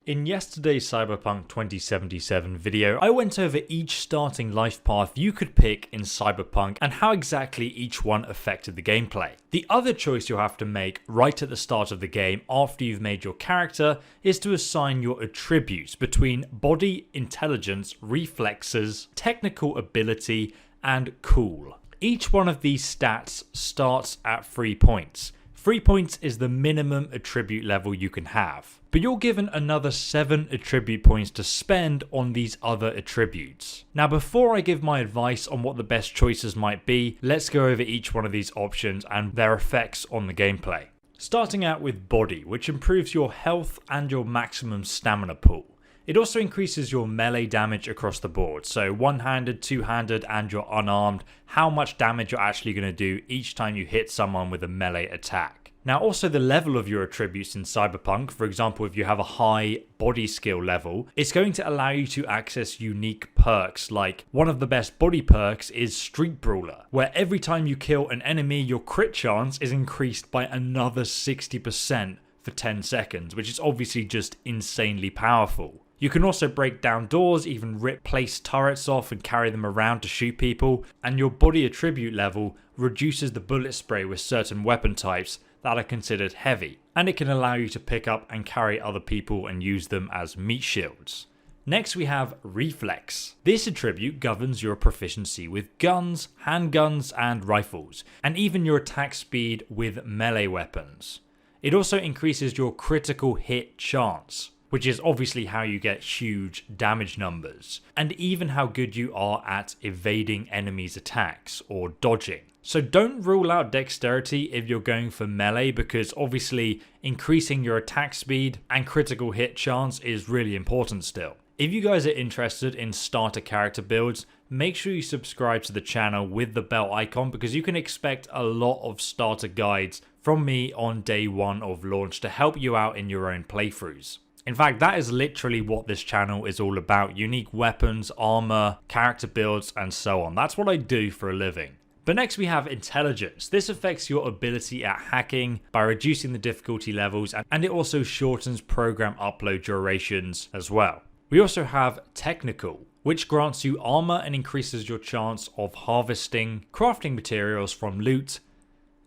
In yesterday's Cyberpunk 2077 video, I went over each starting life path you could pick in Cyberpunk and how exactly each one affected the gameplay. The other choice you'll have to make right at the start of the game after you've made your character is to assign your attributes between body, intelligence, reflexes, technical ability, and cool. Each one of these stats starts at 3 points. 3 points is the minimum attribute level you can have, but you're given another 7 attribute points to spend on these other attributes. Now before I give my advice on what the best choices might be, let's go over each one of these options and their effects on the gameplay. Starting out with body, which improves your health and your maximum stamina pool. It also increases your melee damage across the board, so one-handed, two-handed, and you're unarmed, how much damage you're actually going to do each time you hit someone with a melee attack. Now also the level of your attributes in Cyberpunk, for example if you have a high body skill level, it's going to allow you to access unique perks, like one of the best body perks is Street Brawler, where every time you kill an enemy your crit chance is increased by another 60% for 10 seconds, which is obviously just insanely powerful. You can also break down doors, even rip placed turrets off and carry them around to shoot people, and your body attribute level reduces the bullet spray with certain weapon types that are considered heavy, and it can allow you to pick up and carry other people and use them as meat shields. Next we have Reflex. This attribute governs your proficiency with guns, handguns and rifles, and even your attack speed with melee weapons. It also increases your critical hit chance, which is obviously how you get huge damage numbers, and even how good you are at evading enemies' attacks or dodging. So don't rule out dexterity if you're going for melee, because obviously increasing your attack speed and critical hit chance is really important still. If you guys are interested in starter character builds, make sure you subscribe to the channel with the bell icon, because you can expect a lot of starter guides from me on day one of launch to help you out in your own playthroughs. In fact, that is literally what this channel is all about: unique weapons, armor, character builds, and so on. That's what I do for a living. But next we have Intelligence. This affects your ability at hacking by reducing the difficulty levels, and it also shortens program upload durations as well. We also have Technical, which grants you armor and increases your chance of harvesting crafting materials from loot,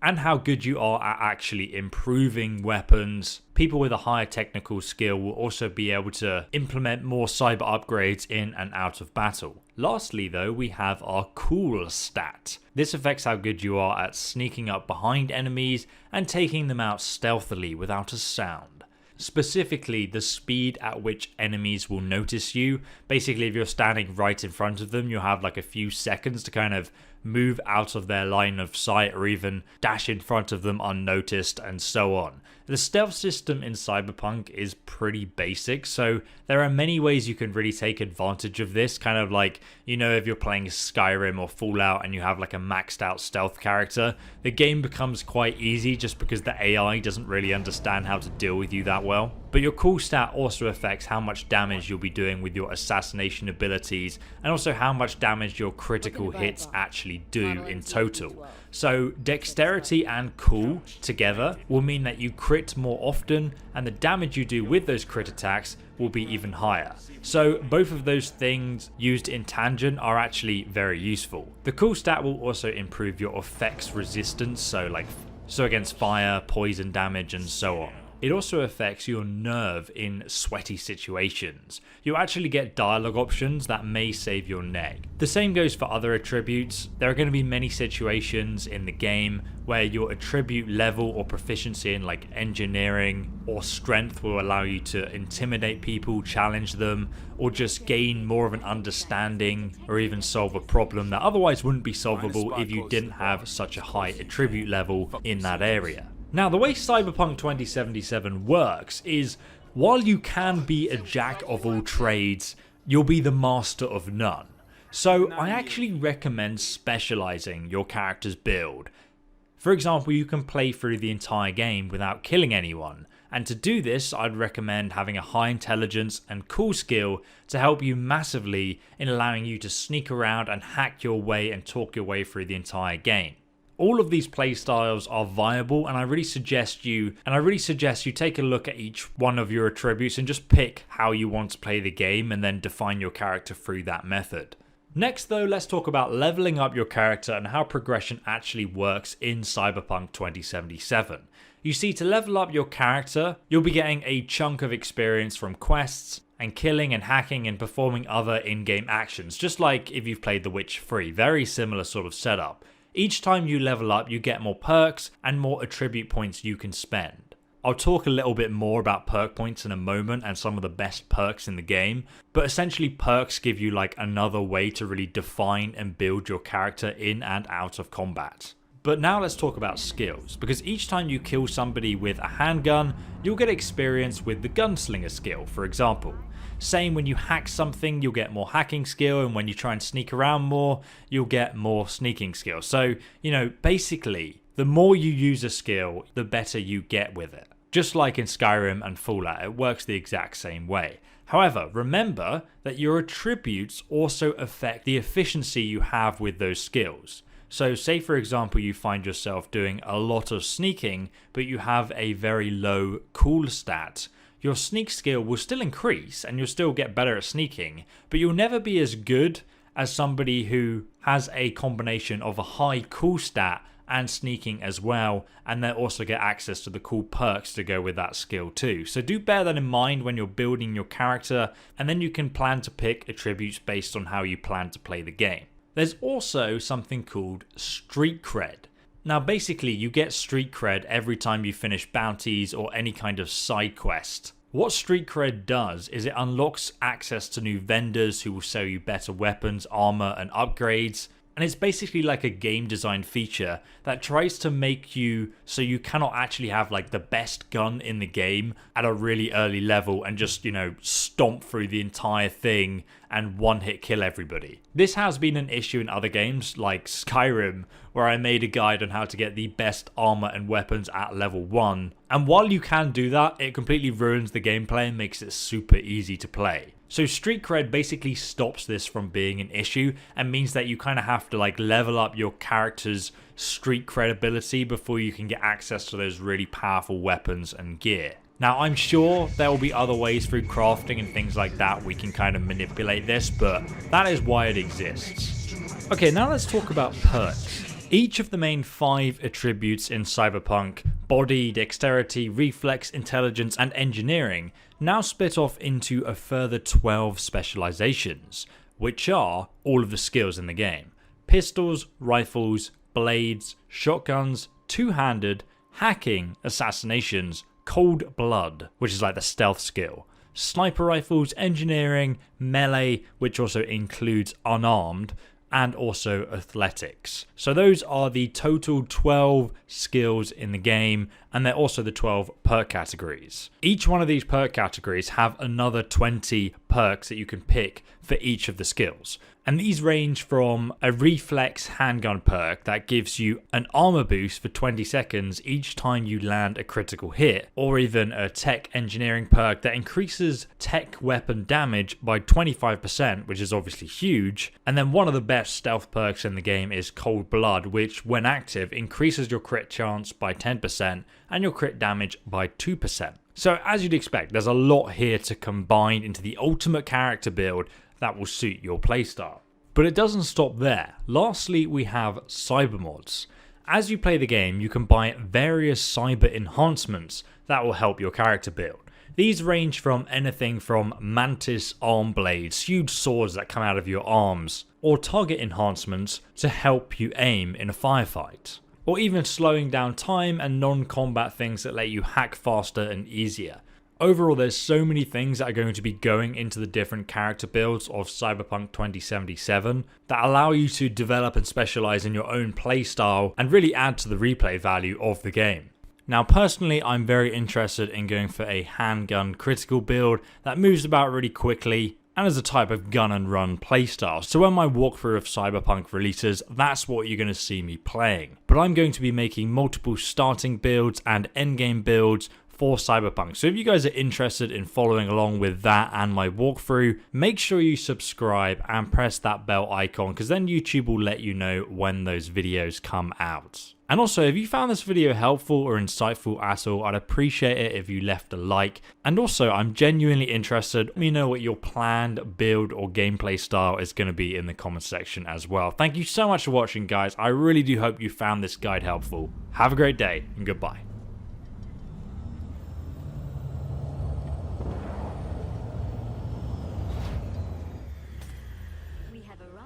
and how good you are at actually improving weapons. People with a higher technical skill will also be able to implement more cyber upgrades in and out of battle. Lastly though, we have our Cool stat. This affects how good you are at sneaking up behind enemies and taking them out stealthily without a sound. Specifically, the speed at which enemies will notice you. Basically, if you're standing right in front of them, you'll have like a few seconds to kind of move out of their line of sight, or even dash in front of them unnoticed, and so on. The stealth system in Cyberpunk is pretty basic, so there are many ways you can really take advantage of this. Kind of like, you know, if you're playing Skyrim or Fallout and you have like a maxed out stealth character, the game becomes quite easy just because the AI doesn't really understand how to deal with you that well. But your cool stat also affects how much damage you'll be doing with your assassination abilities, and also how much damage your critical hits actually do in total. So dexterity and cool together will mean that you crit more often, and the damage you do with those crit attacks will be even higher. So both of those things used in tangent are actually very useful. The cool stat will also improve your effects resistance, so against fire, poison damage, and so on. It also affects your nerve in sweaty situations. You'll actually get dialogue options that may save your neck. The same goes for other attributes. There are going to be many situations in the game where your attribute level or proficiency in like engineering or strength will allow you to intimidate people, challenge them, or just gain more of an understanding, or even solve a problem that otherwise wouldn't be solvable if you didn't have such a high attribute level in that area. Now, the way Cyberpunk 2077 works is, while you can be a jack of all trades, you'll be the master of none. So I actually recommend specializing your character's build. For example, you can play through the entire game without killing anyone, and to do this I'd recommend having a high intelligence and cool skill to help you massively in allowing you to sneak around and hack your way and talk your way through the entire game. All of these playstyles are viable, and I really suggest you take a look at each one of your attributes and just pick how you want to play the game and then define your character through that method. Next though, let's talk about leveling up your character and how progression actually works in Cyberpunk 2077. You see, to level up your character, you'll be getting a chunk of experience from quests and killing and hacking and performing other in-game actions, just like if you've played The Witcher 3, very similar sort of setup. Each time you level up, you get more perks and more attribute points you can spend. I'll talk a little bit more about perk points in a moment and some of the best perks in the game, but essentially perks give you like another way to really define and build your character in and out of combat. But now let's talk about skills, because each time you kill somebody with a handgun, you'll get experience with the gunslinger skill, for example. Same when you hack something, you'll get more hacking skill, and when you try and sneak around more, you'll get more sneaking skill. So, basically, the more you use a skill, the better you get with it. Just like in Skyrim and Fallout, it works the exact same way. However, remember that your attributes also affect the efficiency you have with those skills. So say for example you find yourself doing a lot of sneaking, but you have a very low cool stat. Your sneak skill will still increase and you'll still get better at sneaking, but you'll never be as good as somebody who has a combination of a high cool stat and sneaking as well, and then also get access to the cool perks to go with that skill too. So do bear that in mind when you're building your character, and then you can plan to pick attributes based on how you plan to play the game. There's also something called street cred. Now basically you get street cred every time you finish bounties or any kind of side quest. What street cred does is it unlocks access to new vendors who will sell you better weapons, armor and upgrades. And it's basically like a game design feature that tries to make you so you cannot actually have like the best gun in the game at a really early level and just, stomp through the entire thing and one hit kill everybody. This has been an issue in other games like Skyrim, where I made a guide on how to get the best armor and weapons at level 1. And while you can do that, it completely ruins the gameplay and makes it super easy to play. So street cred basically stops this from being an issue and means that you kind of have to like level up your character's street credibility before you can get access to those really powerful weapons and gear. Now I'm sure there will be other ways through crafting and things like that we can kind of manipulate this, but that is why it exists. Okay, now let's talk about perks. Each of the main 5 attributes in Cyberpunk, body, dexterity, reflex, intelligence, and engineering, now split off into a further 12 specializations, which are all of the skills in the game. Pistols, rifles, blades, shotguns, two-handed, hacking, assassinations, cold blood, which is like the stealth skill, sniper rifles, engineering, melee, which also includes unarmed, and also athletics. So those are the total 12 skills in the game, and they're also the 12 perk categories. Each one of these perk categories have another 20 perks that you can pick for each of the skills. And these range from a reflex handgun perk that gives you an armor boost for 20 seconds each time you land a critical hit, or even a tech engineering perk that increases tech weapon damage by 25%, which is obviously huge. And then one of the best stealth perks in the game is Cold Blood, which when active increases your crit chance by 10% and your crit damage by 2%. So as you'd expect, there's a lot here to combine into the ultimate character build that will suit your playstyle. But it doesn't stop there. Lastly, we have cyber mods. As you play the game, you can buy various cyber enhancements that will help your character build. These range from anything from mantis arm blades, huge swords that come out of your arms, or target enhancements to help you aim in a firefight, or even slowing down time and non-combat things that let you hack faster and easier. Overall, there's so many things that are going to be going into the different character builds of Cyberpunk 2077 that allow you to develop and specialize in your own playstyle and really add to the replay value of the game. Now personally, I'm very interested in going for a handgun critical build that moves about really quickly and is a type of gun and run playstyle. So when my walkthrough of Cyberpunk releases, that's what you're going to see me playing. But I'm going to be making multiple starting builds and endgame builds for Cyberpunk. So if you guys are interested in following along with that and my walkthrough, make sure you subscribe and press that bell icon, because then YouTube will let you know when those videos come out. And also, if you found this video helpful or insightful at all, I'd appreciate it if you left a like. And also, I'm genuinely interested. Let me know what your planned build or gameplay style is going to be in the comment section as well. Thank you so much for watching, guys. I really do hope you found this guide helpful. Have a great day and goodbye.